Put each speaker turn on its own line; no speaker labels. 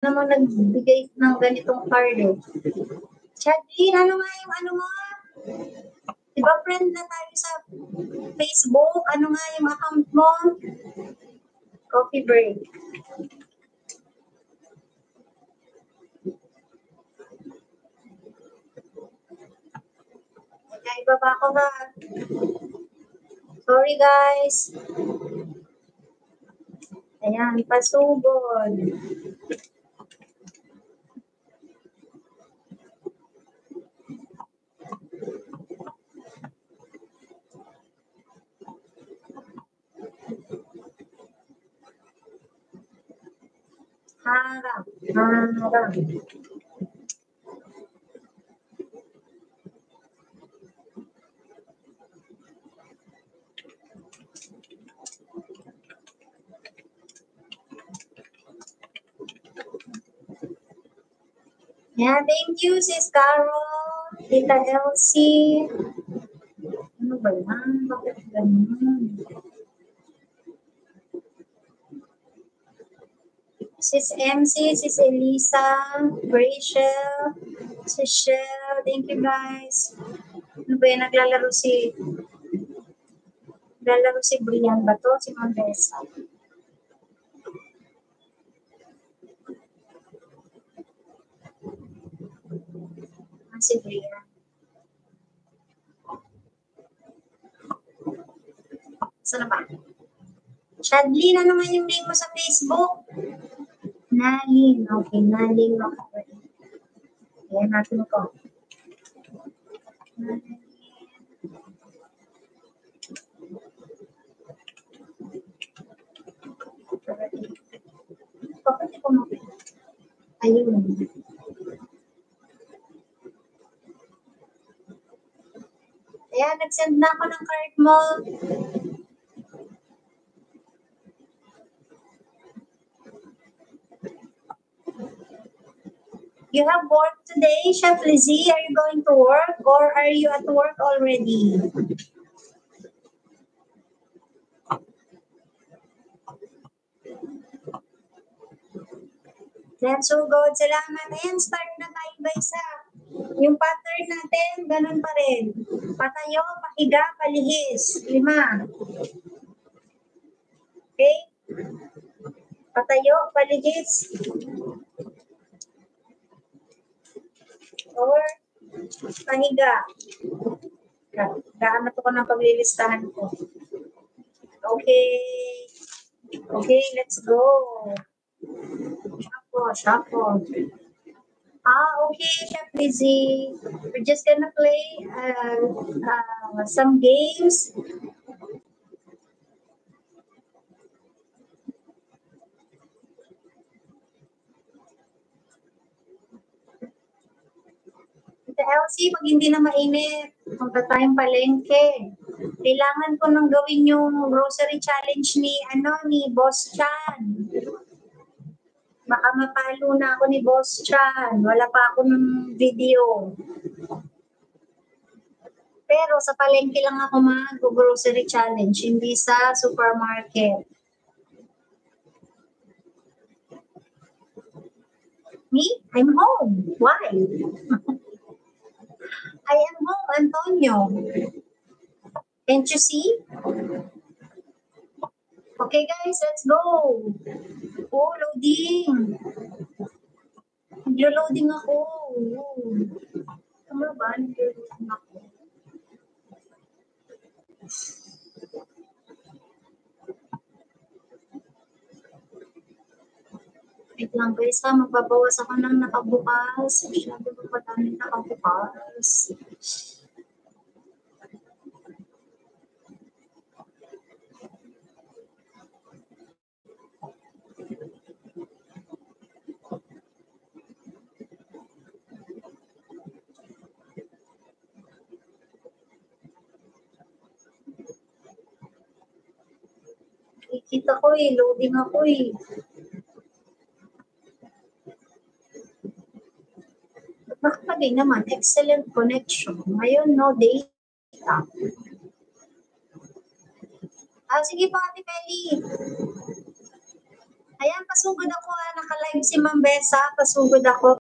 naman nagbigay ng ganitong card eh. Chadlin, ano nga yung ano mo? Diba friend na tayo sa Facebook? Ano nga yung account mo? Coffee break. Ay, baba ko ba? Sorry guys. Ayan, pasugod. Harap, harap. Yeah, thank you, Sis Carol, Tita Elsie. Ano ba yan? Bakit ganun? Sis MC, Sis Elisa, Rachel, Sis Shell, thank you guys. Ano ba yan? Naglalaro si Brian ba to? Si Mondesa. Si Brian. Saan ba? Chadlin, ano nga yung name mo sa Facebook? Nalin. Okay, Nalin. Okay. Ayan natin ko. Bakit ko mo? Ayun. Ayan, nag-send na ako ng card mo. You have work today, Chef Lizzie? Are you going to work or are you at work already? That's so good. Salamat. Ayan, start na tayo guys ha. Yung pattern natin, ganun pa rin. Patayo, pahiga, palihis. 5. Okay? Patayo, palihis. Or pahiga. Gaanap ko ng paglilistahan ko. Okay. Okay, let's go. Shuffle. Okay, Chef Lizzie. We're just gonna play some games. Sa Elsie, pag hindi na mainit, punta tayong palengke. Kailangan ko nang gawin yung grocery challenge ni Boss Chan. Baka mapalo na ako ni Boss Chan. Wala pa ako ng video. Pero sa palengke lang ako mag-grocery challenge, hindi sa supermarket. Me? I'm home. Why? I am home, Antonio. Can't you see? Okay guys, let's go. Oh, loading. Naglo-loading ako. Tama ba? Naglo-loading ako. Wait lang guys ha, magbabawas ako ng nakabukas. Masyado pa dami nakabukas. Kita ko loading ako Nakapagay naman, excellent connection. Ngayon, no data. Sige po, Ate Peli. Ayan, pasugod ako, naka-live si Ma'am Besa, pasugod ako.